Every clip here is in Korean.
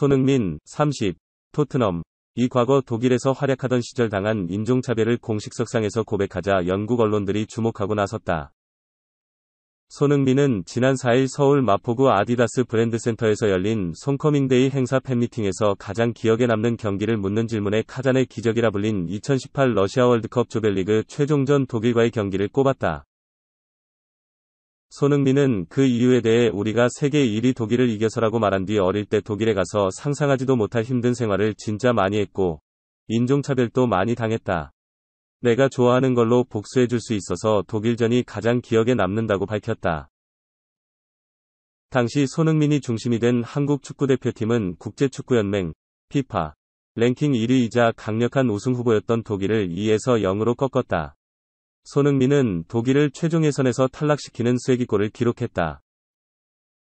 손흥민, 30, 토트넘. 이 과거 독일에서 활약하던 시절 당한 인종차별을 공식 석상에서 고백하자 영국 언론들이 주목하고 나섰다. 손흥민은 지난 4일 서울 마포구 아디다스 브랜드센터에서 열린 손커밍데이 행사 팬미팅에서 가장 기억에 남는 경기를 묻는 질문에 카잔의 기적이라 불린 2018 러시아 월드컵 조별리그 최종전 독일과의 경기를 꼽았다. 손흥민은 그 이유에 대해 우리가 세계 1위 독일을 이겨서라고 말한 뒤 어릴 때 독일에 가서 상상하지도 못할 힘든 생활을 진짜 많이 했고 인종차별도 많이 당했다. 내가 좋아하는 걸로 복수해줄 수 있어서 독일전이 가장 기억에 남는다고 밝혔다. 당시 손흥민이 중심이 된 한국 축구대표팀은 국제축구연맹 FIFA 랭킹 1위이자 강력한 우승 후보였던 독일을 2에서 0으로 꺾었다. 손흥민은 독일을 최종 예선에서 탈락시키는 쐐기골을 기록했다.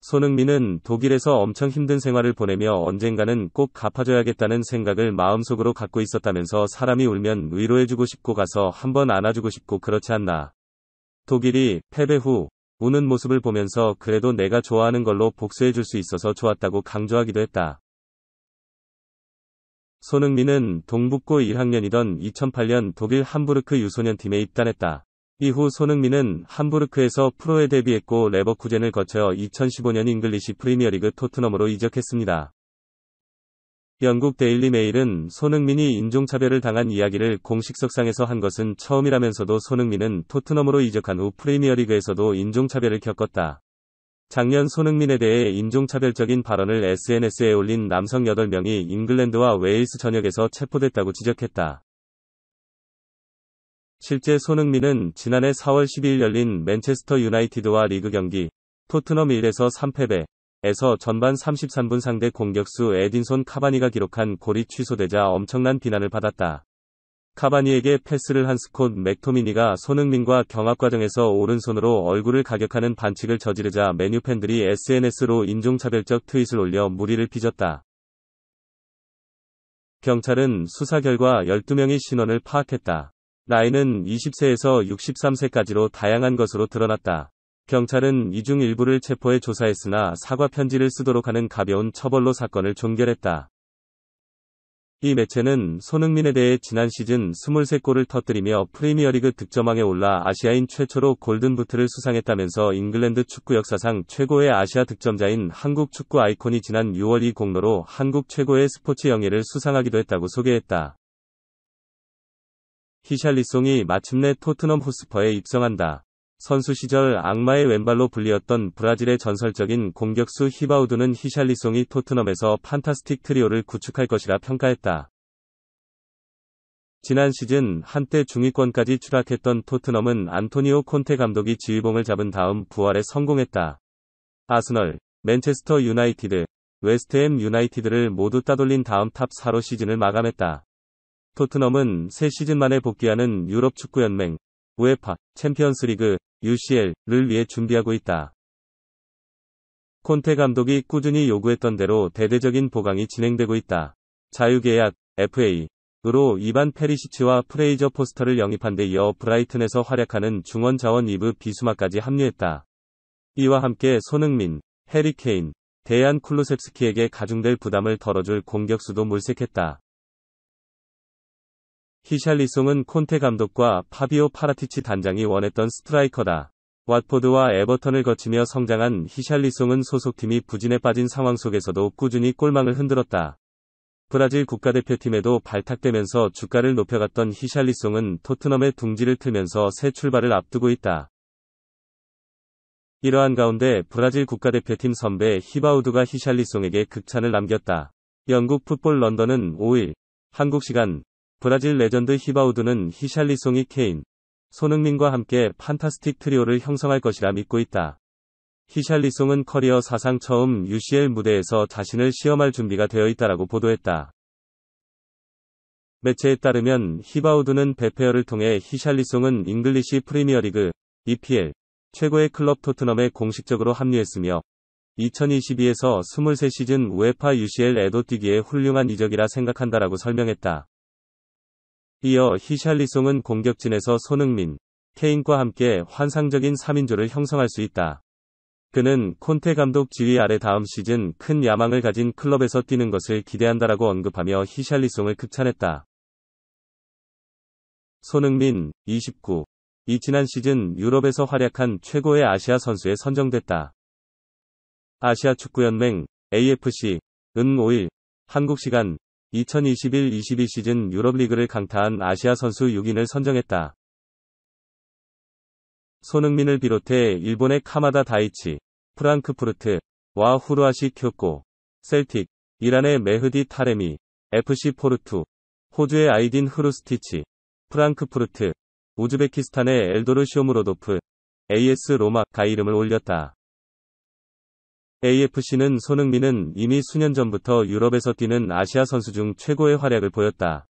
손흥민은 독일에서 엄청 힘든 생활을 보내며 언젠가는 꼭 갚아줘야겠다는 생각을 마음속으로 갖고 있었다면서 사람이 울면 위로해주고 싶고 가서 한번 안아주고 싶고 그렇지 않나. 독일이 패배 후 우는 모습을 보면서 그래도 내가 좋아하는 걸로 복수해줄 수 있어서 좋았다고 강조하기도 했다. 손흥민은 동북고 1학년이던 2008년 독일 함부르크 유소년팀에 입단했다. 이후 손흥민은 함부르크에서 프로에 데뷔했고 레버쿠젠을 거쳐 2015년 잉글리시 프리미어리그 토트넘으로 이적했습니다. 영국 데일리 메일은 손흥민이 인종차별을 당한 이야기를 공식 석상에서 한 것은 처음이라면서도 손흥민은 토트넘으로 이적한 후 프리미어리그에서도 인종차별을 겪었다. 작년 손흥민에 대해 인종차별적인 발언을 SNS에 올린 남성 8명이 잉글랜드와 웨일스 전역에서 체포됐다고 지적했다. 실제 손흥민은 지난해 4월 12일 열린 맨체스터 유나이티드와 리그 경기 토트넘 1에서 3패배에서 전반 33분 상대 공격수 에딘손 카바니가 기록한 골이 취소되자 엄청난 비난을 받았다. 카바니에게 패스를 한 스콧 맥토미니가 손흥민과 경합 과정에서 오른손으로 얼굴을 가격하는 반칙을 저지르자 맨유 팬들이 SNS로 인종차별적 트윗을 올려 물의를 빚었다. 경찰은 수사 결과 12명의 신원을 파악했다. 나이는 20세에서 63세까지로 다양한 것으로 드러났다. 경찰은 이 중 일부를 체포해 조사했으나 사과 편지를 쓰도록 하는 가벼운 처벌로 사건을 종결했다. 이 매체는 손흥민에 대해 지난 시즌 23골을 터뜨리며 프리미어리그 득점왕에 올라 아시아인 최초로 골든부트를 수상했다면서 잉글랜드 축구 역사상 최고의 아시아 득점자인 한국 축구 아이콘이 지난 6월 이 공로로 한국 최고의 스포츠 영예를 수상하기도 했다고 소개했다. 히샬리송이 마침내 토트넘 호스퍼에 입성한다. 선수 시절 악마의 왼발로 불리었던 브라질의 전설적인 공격수 히바우두는 히샬리송이 토트넘에서 판타스틱 트리오를 구축할 것이라 평가했다. 지난 시즌 한때 중위권까지 추락했던 토트넘은 안토니오 콘테 감독이 지휘봉을 잡은 다음 부활에 성공했다. 아스널, 맨체스터 유나이티드, 웨스트햄 유나이티드를 모두 따돌린 다음 탑 4로 시즌을 마감했다. 토트넘은 새 시즌 만에 복귀하는 유럽 축구연맹, 우에파, 챔피언스리그, UCL을 위해 준비하고 있다. 콘테 감독이 꾸준히 요구했던 대로 대대적인 보강이 진행되고 있다. 자유계약, FA로 이반 페리시치와 프레이저 포스터를 영입한 데 이어 브라이튼에서 활약하는 중원 자원 이브 비수마까지 합류했다. 이와 함께 손흥민, 해리 케인, 데얀 쿨루셉스키에게 가중될 부담을 덜어줄 공격수도 물색했다. 히샬리송은 콘테 감독과 파비오 파라티치 단장이 원했던 스트라이커다. 왓포드와 에버턴을 거치며 성장한 히샬리송은 소속팀이 부진에 빠진 상황 속에서도 꾸준히 골망을 흔들었다. 브라질 국가대표팀에도 발탁되면서 주가를 높여갔던 히샬리송은 토트넘의 둥지를 틀면서 새 출발을 앞두고 있다. 이러한 가운데 브라질 국가대표팀 선배 히바우두가 히샬리송에게 극찬을 남겼다. 영국 풋볼 런던은 5일 한국 시간 브라질 레전드 히바우두는 히샬리송이 케인, 손흥민과 함께 판타스틱 트리오를 형성할 것이라 믿고 있다. 히샬리송은 커리어 사상 처음 UCL 무대에서 자신을 시험할 준비가 되어 있다라고 보도했다. 매체에 따르면 히바우두는 베페어를 통해 히샬리송은 잉글리시 프리미어리그, EPL, 최고의 클럽 토트넘에 공식적으로 합류했으며 2022에서 23시즌 우에파 UCL에도 뛰기에 훌륭한 이적이라 생각한다라고 설명했다. 이어 히샬리송은 공격진에서 손흥민, 케인과 함께 환상적인 3인조를 형성할 수 있다. 그는 콘테 감독 지휘 아래 다음 시즌 큰 야망을 가진 클럽에서 뛰는 것을 기대한다라고 언급하며 히샬리송을 극찬했다. 손흥민, 29. 이 지난 시즌 유럽에서 활약한 최고의 아시아 선수에 선정됐다. 아시아 축구연맹, AFC, 은 5일, 한국 시간 2021-22 시즌 유럽리그를 강타한 아시아 선수 6인을 선정했다. 손흥민을 비롯해 일본의 카마다 다이치, 프랑크푸르트와 후르아시 쿄고, 셀틱, 이란의 메흐디 타레미, FC 포르투, 호주의 아이딘 흐루스티치, 프랑크푸르트, 우즈베키스탄의 엘도르 쇼무로도프, AS 로마가 이름을 올렸다. AFC는 손흥민은 이미 수년 전부터 유럽에서 뛰는 아시아 선수 중 최고의 활약을 보였다.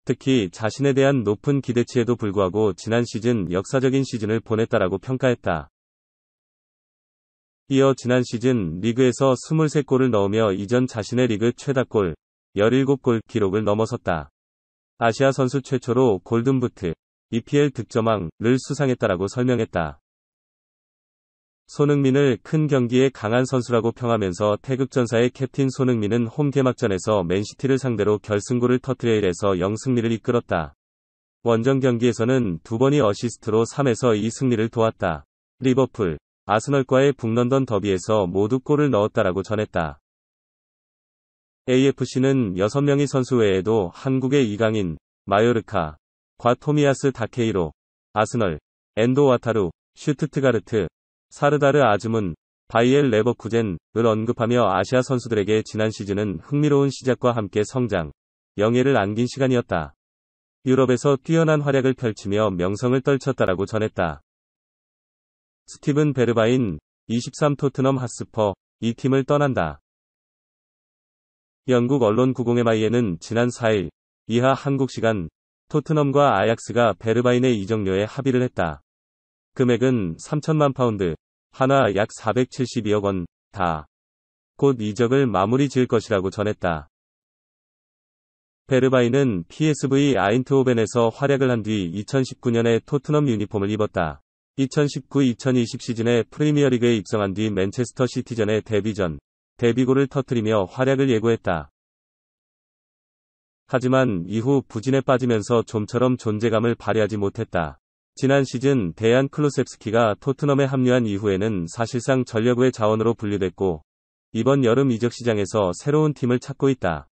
특히 자신에 대한 높은 기대치에도 불구하고 지난 시즌 역사적인 시즌을 보냈다라고 평가했다. 이어 지난 시즌 리그에서 23골을 넣으며 이전 자신의 리그 최다골 17골 기록을 넘어섰다. 아시아 선수 최초로 골든부트, EPL 득점왕을 수상했다라고 설명했다. 손흥민을 큰 경기에 강한 선수라고 평하면서 태극전사의 캡틴 손흥민은 홈 개막전에서 맨시티를 상대로 결승골을 터뜨려 1에서 0 승리를 이끌었다. 원정 경기에서는 2번의 어시스트로 3에서 2 승리를 도왔다. 리버풀, 아스널과의 북런던 더비에서 모두 골을 넣었다라고 전했다. AFC는 6명의 선수 외에도 한국의 이강인, 마요르카, 과토미아스 다케이로, 아스널, 엔도 와타루, 슈투트가르트, 사르다르 아즈문, 바이엘 레버쿠젠을 언급하며 아시아 선수들에게 지난 시즌은 흥미로운 시작과 함께 성장, 영예를 안긴 시간이었다. 유럽에서 뛰어난 활약을 펼치며 명성을 떨쳤다라고 전했다. 스티븐 베르바인, 23 토트넘 핫스퍼, 이 팀을 떠난다. 영국 언론 90MIN은 지난 4일, 이하 한국 시간, 토트넘과 아약스가 베르바인의 이적료에 합의를 했다. 금액은 3천만 파운드, 하나 약 472억 원, 다. 곧 이적을 마무리 지을 것이라고 전했다. 베르바인은 PSV 아인트호벤에서 활약을 한 뒤 2019년에 토트넘 유니폼을 입었다. 2019-2020 시즌에 프리미어리그에 입성한 뒤 맨체스터 시티전의 데뷔전, 데뷔골을 터뜨리며 활약을 예고했다. 하지만 이후 부진에 빠지면서 좀처럼 존재감을 발휘하지 못했다. 지난 시즌 데얀 클루셉스키가 토트넘에 합류한 이후에는 사실상 전력외 자원으로 분류됐고, 이번 여름 이적 시장에서 새로운 팀을 찾고 있다.